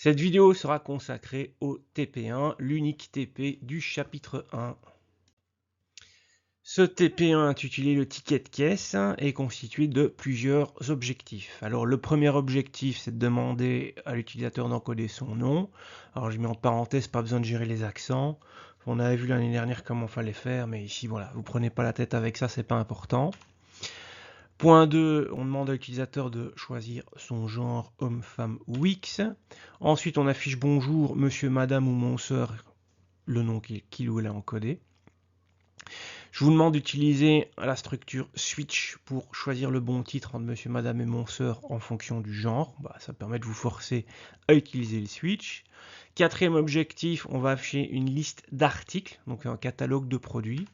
Cette vidéo sera consacrée au TP1, l'unique TP du chapitre 1. Ce TP1 intitulé le ticket de caisse est constitué de plusieurs objectifs. Alors le premier objectif, c'est de demander à l'utilisateur d'encoder son nom. Alors je mets en parenthèse, pas besoin de gérer les accents. On avait vu l'année dernière comment fallait faire, mais ici voilà, vous prenez pas la tête avec ça, c'est pas important. Point 2, on demande à l'utilisateur de choisir son genre homme, femme ou X. Ensuite, on affiche bonjour, monsieur, madame ou mon sœur, le nom qu'il ou elle a encodé. Je vous demande d'utiliser la structure switch pour choisir le bon titre entre monsieur, madame et mon sœur en fonction du genre. Ça permet de vous forcer à utiliser le switch. Quatrième objectif, on va afficher une liste d'articles, donc un catalogue de produits.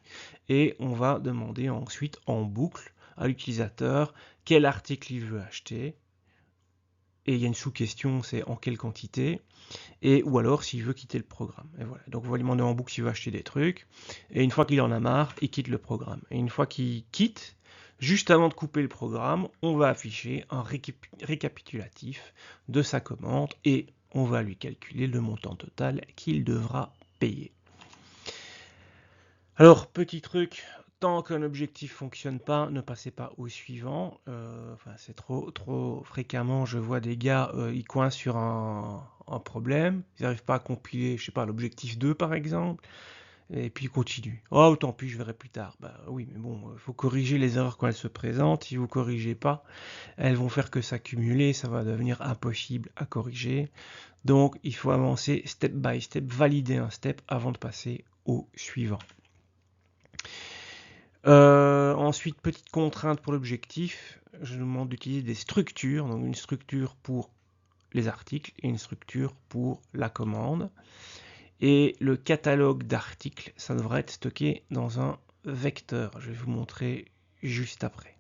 Et on va demander ensuite en boucle à l'utilisateur quel article il veut acheter. Et il y a une sous-question, c'est en quelle quantité, et ou alors s'il veut quitter le programme. Et voilà. Donc on va lui demander en boucle s'il veut acheter des trucs, et une fois qu'il en a marre, il quitte le programme. Et une fois qu'il quitte, juste avant de couper le programme, on va afficher un récapitulatif de sa commande, et on va lui calculer le montant total qu'il devra payer. Alors, petit truc, tant qu'un objectif fonctionne pas, ne passez pas au suivant. C'est trop fréquemment, je vois des gars, ils coincent sur un problème, ils n'arrivent pas à compiler, je sais pas, l'objectif 2 par exemple, et puis ils continuent. Oh, tant pis, je verrai plus tard. Bah oui, mais bon, il faut corriger les erreurs quand elles se présentent. Si vous corrigez pas, elles vont faire que s'accumuler, ça va devenir impossible à corriger. Donc, il faut avancer step by step, valider un step avant de passer au suivant. Ensuite, petite contrainte pour l'objectif, je nous demande d'utiliser des structures, donc une structure pour les articles et une structure pour la commande. Et le catalogue d'articles, ça devrait être stocké dans un vecteur. Je vais vous montrer juste après.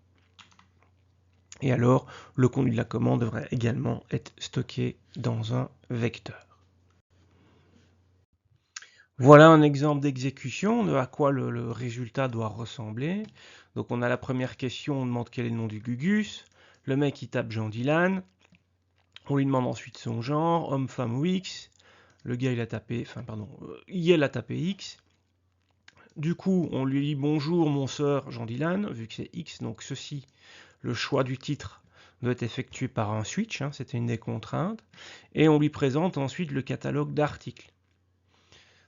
Et alors, le contenu de la commande devrait également être stocké dans un vecteur. Voilà un exemple d'exécution de à quoi le résultat doit ressembler. Donc on a la première question, on demande quel est le nom du Gugus. Le mec il tape Jean Dylan. On lui demande ensuite son genre, homme, femme ou X. Le gars il a tapé, il a tapé X. Du coup on lui dit bonjour mon sœur Jean Dylan, vu que c'est X, donc ceci, le choix du titre doit être effectué par un switch, c'était une des contraintes. Et on lui présente ensuite le catalogue d'articles.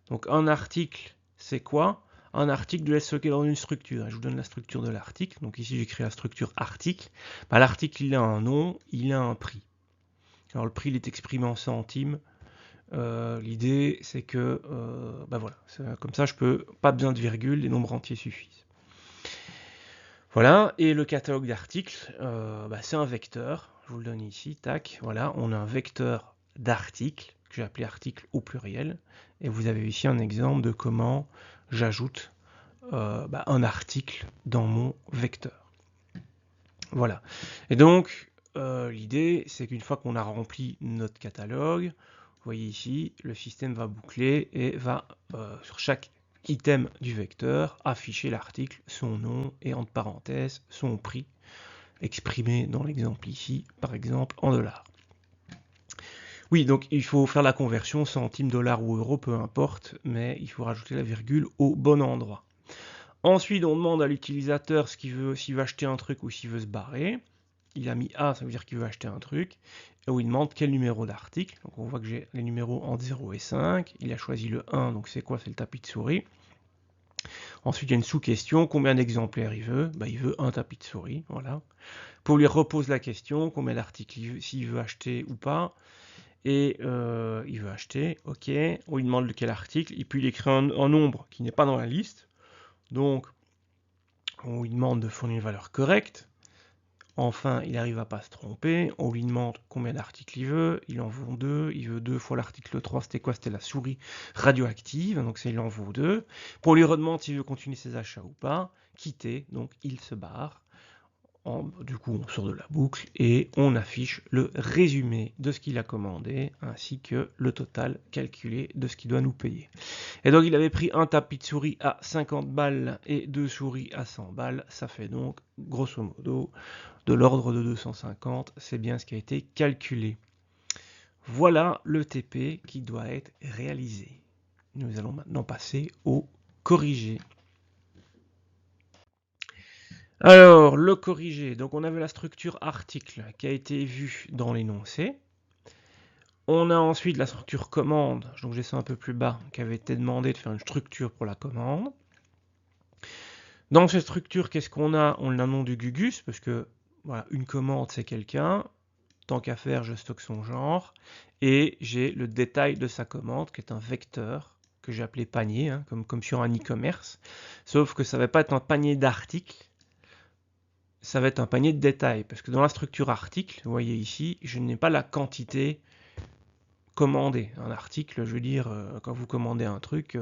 Donc un article, c'est quoi? Un article doit être stocké dans une structure. Je vous donne la structure de l'article. Donc ici, j'ai créé la structure article. L'article, il a un nom, il a un prix. Alors le prix, il est exprimé en centimes. L'idée, c'est que, voilà, comme ça, je peux, pas besoin de virgule, les nombres entiers suffisent. Voilà, et le catalogue d'articles, c'est un vecteur. Je vous le donne ici, tac. Voilà, on a un vecteur d'articles que j'ai appelé article au pluriel. Et vous avez ici un exemple de comment j'ajoute un article dans mon vecteur. Voilà. Et donc, l'idée, c'est qu'une fois qu'on a rempli notre catalogue, vous voyez ici, le système va boucler et va, sur chaque item du vecteur, afficher l'article, son nom et entre parenthèses, son prix, exprimé dans l'exemple ici, par exemple, en dollars. Oui, donc il faut faire la conversion centimes, dollars ou euros, peu importe, mais il faut rajouter la virgule au bon endroit. Ensuite, on demande à l'utilisateur s'il veut acheter un truc ou s'il veut se barrer. Il a mis A, ça veut dire qu'il veut acheter un truc. Et où il demande quel numéro d'article. Donc on voit que j'ai les numéros entre 0 et 5. Il a choisi le 1, donc c'est quoi? C'est le tapis de souris. Ensuite, il y a une sous-question, combien d'exemplaires il veut? Il veut un tapis de souris, voilà. Pour lui repose la question, combien d'articles s'il veut acheter ou pas. Et il veut acheter, ok. On lui demande lequel article, et puis il écrit un nombre qui n'est pas dans la liste. Donc, on lui demande de fournir une valeur correcte. Enfin, il arrive à pas se tromper. On lui demande combien d'articles il en vaut 2. Il veut 2 fois l'article 3. C'était quoi? C'était la souris radioactive. Donc, il en vaut 2. Pour lui redemande s'il veut continuer ses achats ou pas. Quitter. Donc, il se barre. Du coup, on sort de la boucle et on affiche le résumé de ce qu'il a commandé ainsi que le total calculé de ce qu'il doit nous payer. Et donc, il avait pris un tapis de souris à 50 balles et 2 souris à 100 balles. Ça fait donc, grosso modo, de l'ordre de 250. C'est bien ce qui a été calculé. Voilà le TP qui doit être réalisé. Nous allons maintenant passer au corrigé. Alors, le corrigé, donc on avait la structure article qui a été vue dans l'énoncé. On a ensuite la structure commande, donc j'ai ça un peu plus bas, qui avait été demandé de faire une structure pour la commande. Dans cette structure, qu'est-ce qu'on a? On a le nom du Gugus, parce que voilà, une commande c'est quelqu'un. Tant qu'à faire, je stocke son genre. Et j'ai le détail de sa commande, qui est un vecteur, que j'ai appelé panier, hein, comme sur un e-commerce. Sauf que ça ne va pas être un panier d'articles, ça va être un panier de détails. Parce que dans la structure article, vous voyez ici, je n'ai pas la quantité commandée. Un article, je veux dire, quand vous commandez un truc,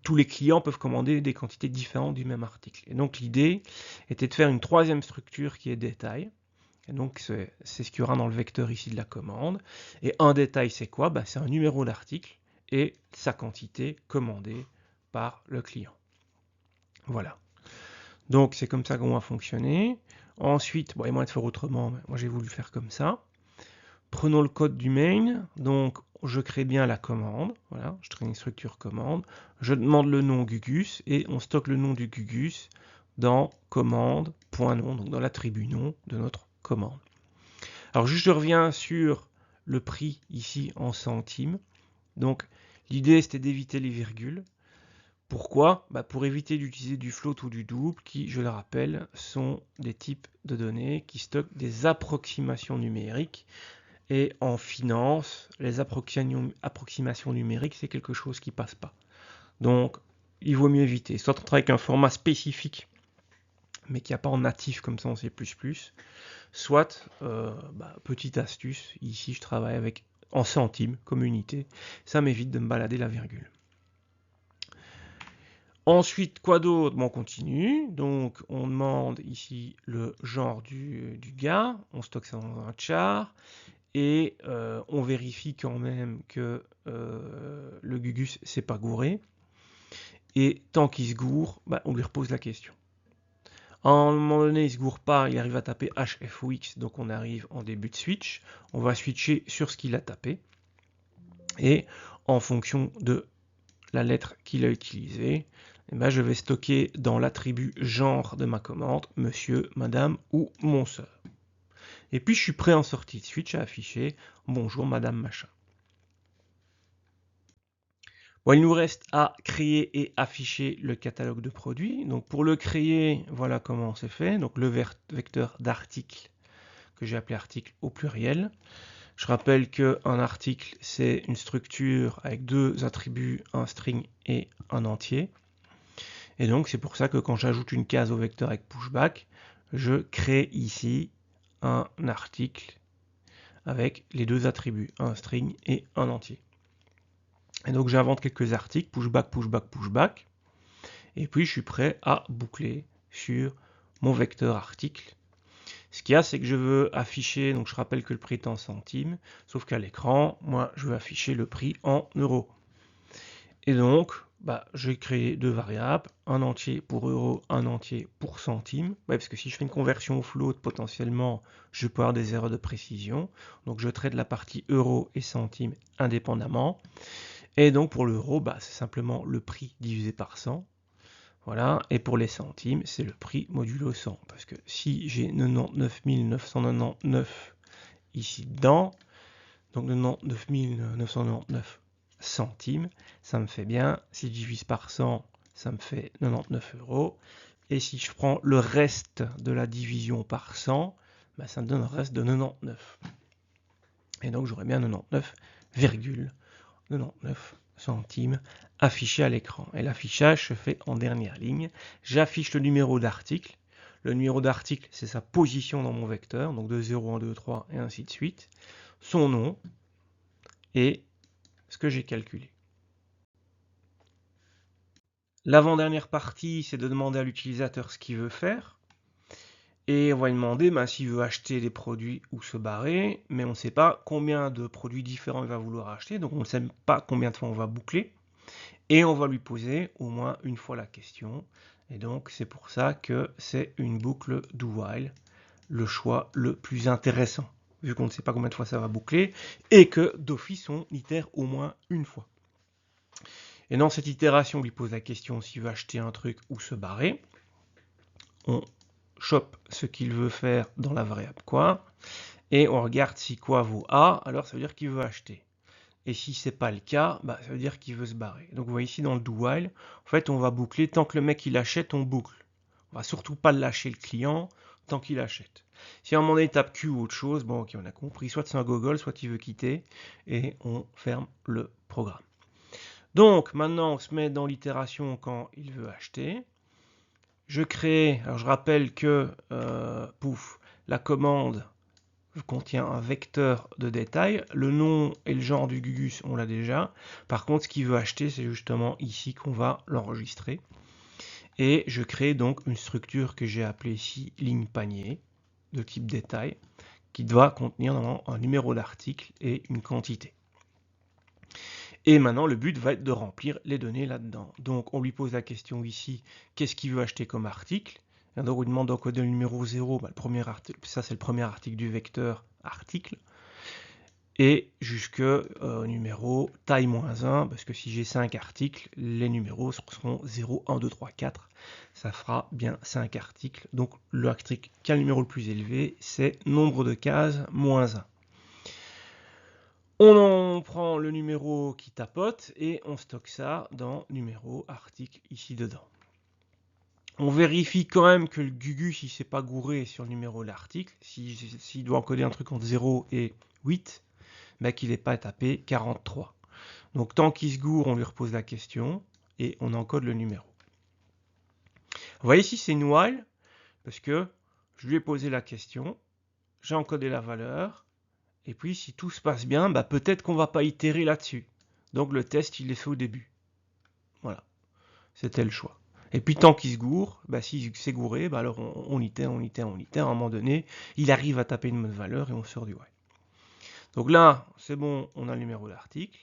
tous les clients peuvent commander des quantités différentes du même article. Et donc l'idée était de faire une troisième structure qui est détail. Et donc c'est ce qu'il y aura dans le vecteur ici de la commande. Et un détail, c'est quoi? C'est un numéro d'article et sa quantité commandée par le client. Voilà. Donc c'est comme ça qu'on va fonctionner. Ensuite, il y a moyen de faire autrement, mais moi j'ai voulu faire comme ça. Prenons le code du main, donc je crée bien la commande, voilà, je crée une structure commande, je demande le nom Gugus et on stocke le nom du Gugus dans commande.nom, donc dans l'attribut nom de notre commande. Alors juste je reviens sur le prix ici en centimes, donc l'idée c'était d'éviter les virgules. Pourquoi? Pour éviter d'utiliser du float ou du double qui, je le rappelle, sont des types de données qui stockent des approximations numériques. Et en finance, les approximations numériques, c'est quelque chose qui passe pas. Donc, il vaut mieux éviter. Soit on travaille avec un format spécifique, mais qui n'y a pas en natif comme ça en C++. Soit, petite astuce, ici je travaille avec en centimes comme unité. Ça m'évite de me balader la virgule. Ensuite, quoi d'autre? On continue. Donc, on demande ici le genre du gars. On stocke ça dans un char. Et on vérifie quand même que le Gugus s'est pas gouré. Et tant qu'il se gourre, on lui repose la question. À un moment donné, il ne se gourre pas, il arrive à taper HFOX, donc on arrive en début de switch. On va switcher sur ce qu'il a tapé. Et en fonction de la lettre qu'il a utilisée, je vais stocker dans l'attribut genre de ma commande, monsieur, madame ou mon sœur. Et puis je suis prêt en sortie de switch à afficher bonjour madame machin. Il nous reste à créer et afficher le catalogue de produits. Donc pour le créer, voilà comment c'est fait. Donc le vecteur d'article que j'ai appelé article au pluriel. Je rappelle qu'un article, c'est une structure avec deux attributs, un string et un entier. Et donc c'est pour ça que quand j'ajoute une case au vecteur avec pushback, je crée ici un article avec les deux attributs, un string et un entier. Et donc j'invente quelques articles, pushback, pushback, pushback. Et puis je suis prêt à boucler sur mon vecteur article. Ce qu'il y a, c'est que je veux afficher, donc je rappelle que le prix est en centimes, sauf qu'à l'écran, moi je veux afficher le prix en euros. Et donc, je vais créer deux variables, un entier pour euros, un entier pour centimes. Parce que si je fais une conversion au float, potentiellement, je peux avoir des erreurs de précision. Donc je traite la partie euros et centimes indépendamment. Et donc pour l'euro, c'est simplement le prix divisé par 100. Voilà. Et pour les centimes, c'est le prix modulo 100. Parce que si j'ai 99 999 ici dedans, donc 99 999 centimes, ça me fait bien, si je divise par 100, ça me fait 99 euros. Et si je prends le reste de la division par 100, ça me donne un reste de 99. Et donc j'aurai bien 99,99 centimes affiché à l'écran. Et l'affichage se fait en dernière ligne. J'affiche le numéro d'article. Le numéro d'article, c'est sa position dans mon vecteur, donc de 0, 1, 2, 3, et ainsi de suite. Son nom et ce que j'ai calculé. L'avant-dernière partie, c'est de demander à l'utilisateur ce qu'il veut faire. Et on va lui demander s'il veut acheter des produits ou se barrer, mais on ne sait pas combien de produits différents il va vouloir acheter, donc on ne sait pas combien de fois on va boucler. Et on va lui poser au moins une fois la question. Et donc c'est pour ça que c'est une boucle do while, le choix le plus intéressant. vu qu'on ne sait pas combien de fois ça va boucler, et que d'office on itère au moins une fois. Et dans cette itération, on lui pose la question s'il veut acheter un truc ou se barrer. On chope ce qu'il veut faire dans la variable quoi, et on regarde si quoi vaut A, alors ça veut dire qu'il veut acheter. Et si c'est pas le cas, bah, ça veut dire qu'il veut se barrer. Donc vous voyez ici dans le do while, en fait on va boucler tant que le mec il achète, on boucle. On va surtout pas lâcher le client tant qu'il achète. Si à un moment donné il tape Q ou autre chose, bon ok on a compris, soit c'est un gogol, soit il veut quitter, et on ferme le programme. Donc maintenant on se met dans l'itération quand il veut acheter. Je crée, alors je rappelle que pouf, la commande contient un vecteur de détail. Le nom et le genre du Gugus, on l'a déjà. Par contre, ce qu'il veut acheter, c'est justement ici qu'on va l'enregistrer. Et je crée donc une structure que j'ai appelée ici ligne panier, de type détail, qui doit contenir un numéro d'article et une quantité. Et maintenant, le but va être de remplir les données là-dedans. Donc, on lui pose la question ici, qu'est-ce qu'il veut acheter comme article? Et donc, on lui demande d'encoder le numéro 0, bah, le premier article, ça c'est le premier article du vecteur article, et jusque numéro taille -1, parce que si j'ai 5 articles, les numéros seront 0, 1, 2, 3, 4, ça fera bien 5 articles. Donc, l'article qui a le numéro le plus élevé, c'est nombre de cases -1. On en prend le numéro qui tapote et on stocke ça dans numéro article ici dedans. On vérifie quand même que le Gugus il s'est pas gouré sur le numéro de l'article. S'il doit encoder un truc entre 0 et 8, bah, qu'il n'ait pas tapé 43. Donc tant qu'il se gourre, on lui repose la question et on encode le numéro. Vous voyez ici c'est une while parce que je lui ai posé la question, j'ai encodé la valeur. Et puis, si tout se passe bien, bah, peut-être qu'on ne va pas itérer là-dessus. Donc, le test, il est fait au début. Voilà. C'était le choix. Et puis, tant qu'il se gourre, bah, s'il s'est gouré, bah, alors on itère, on itère, on itère. À un moment donné, il arrive à taper une bonne valeur et on sort du while. Donc là, c'est bon, on a le numéro d'article.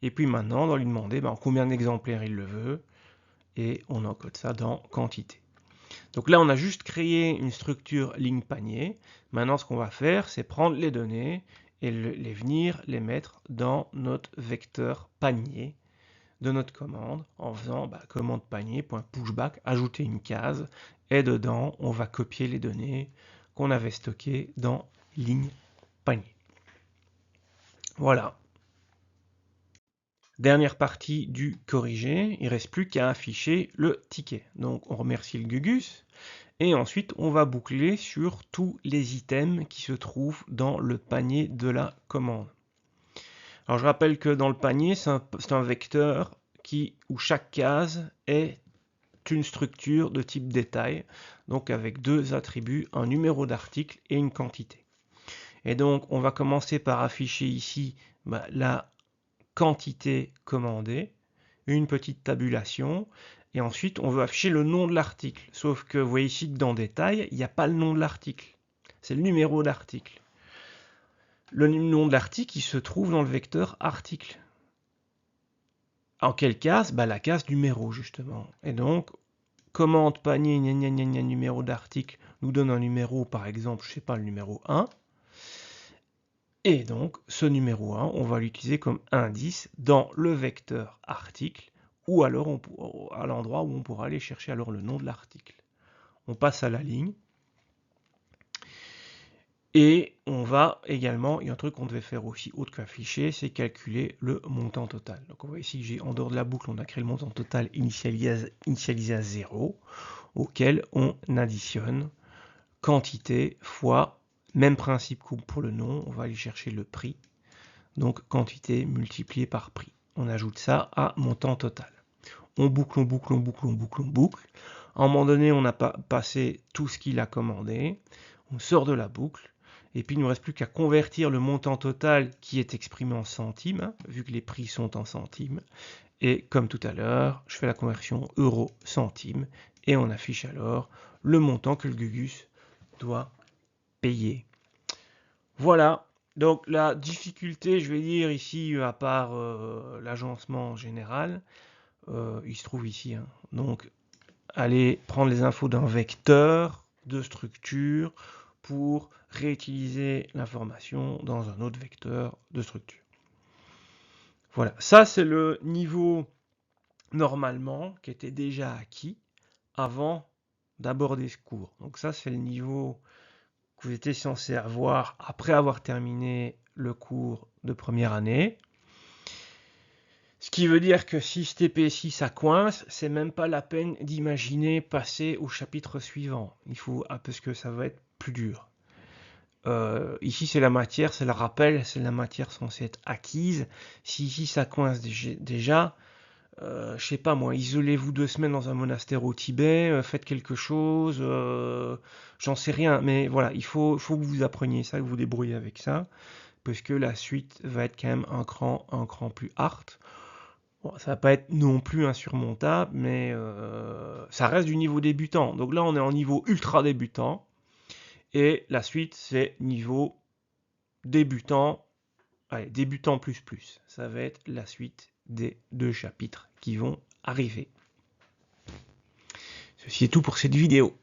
Et puis maintenant, on doit lui demander bah, en combien d'exemplaires il le veut. Et on encode ça dans quantité. Donc là, on a juste créé une structure ligne panier. Maintenant, ce qu'on va faire, c'est prendre les données et venir les mettre dans notre vecteur panier de notre commande en faisant commande panier.pushback, ajouter une case, et dedans, on va copier les données qu'on avait stockées dans ligne panier. Voilà. Dernière partie du corrigé, il ne reste plus qu'à afficher le ticket. Donc on remercie le Gugus. Et ensuite, on va boucler sur tous les items qui se trouvent dans le panier de la commande. Alors, je rappelle que dans le panier, c'est un vecteur où chaque case est une structure de type détail, donc avec deux attributs, un numéro d'article et une quantité. Et donc, on va commencer par afficher ici la quantité commandée, une petite tabulation, et ensuite on veut afficher le nom de l'article. Sauf que vous voyez ici que dans détail, il n'y a pas le nom de l'article. C'est le numéro d'article. Le nom de l'article, il se trouve dans le vecteur article. En quelle case? La case numéro, justement. Et donc, commande panier numéro d'article nous donne un numéro, par exemple, je ne sais pas, le numéro 1. Et donc, ce numéro 1, on va l'utiliser comme indice dans le vecteur article, ou alors à l'endroit où on pourra aller chercher alors le nom de l'article. On passe à la ligne. Et on va également, il y a un truc qu'on devait faire aussi autre qu'afficher, c'est calculer le montant total. Donc on voit ici que j'ai en dehors de la boucle, on a créé le montant total initialisé à 0, auquel on additionne quantité fois, même principe que pour le nom, on va aller chercher le prix. Donc quantité multipliée par prix. On ajoute ça à montant total. On boucle, on boucle, on boucle, on boucle, on boucle. À un moment donné, on a passé tout ce qu'il a commandé. On sort de la boucle. Et puis, il ne nous reste plus qu'à convertir le montant total qui est exprimé en centimes, vu que les prix sont en centimes. Et comme tout à l'heure, je fais la conversion euro-centime. Et on affiche alors le montant que le Gugus doit payer. Voilà. Donc la difficulté, je vais dire ici, à part l'agencement général, il se trouve ici. Hein. Donc, aller prendre les infos d'un vecteur de structure pour réutiliser l'information dans un autre vecteur de structure. Voilà, ça c'est le niveau normalement qui était déjà acquis avant d'aborder ce cours. Donc ça c'est le niveau que vous étiez censé avoir après avoir terminé le cours de première année. Ce qui veut dire que si ce TP6 ça coince, c'est même pas la peine d'imaginer passer au chapitre suivant. Il faut, parce que ça va être plus dur. Ici c'est la matière, c'est le rappel, c'est la matière censée être acquise. Si ici ça coince déjà, je sais pas moi, isolez-vous 2 semaines dans un monastère au Tibet, faites quelque chose, j'en sais rien, mais voilà, il faut que vous appreniez ça, que vous débrouillez avec ça, parce que la suite va être quand même un cran plus hard. Bon, ça va pas être non plus insurmontable, mais ça reste du niveau débutant. Donc là, on est en niveau ultra débutant, et la suite, c'est niveau débutant, allez, débutant plus plus. Ça va être la suite des 2 chapitres qui vont arriver. Ceci est tout pour cette vidéo.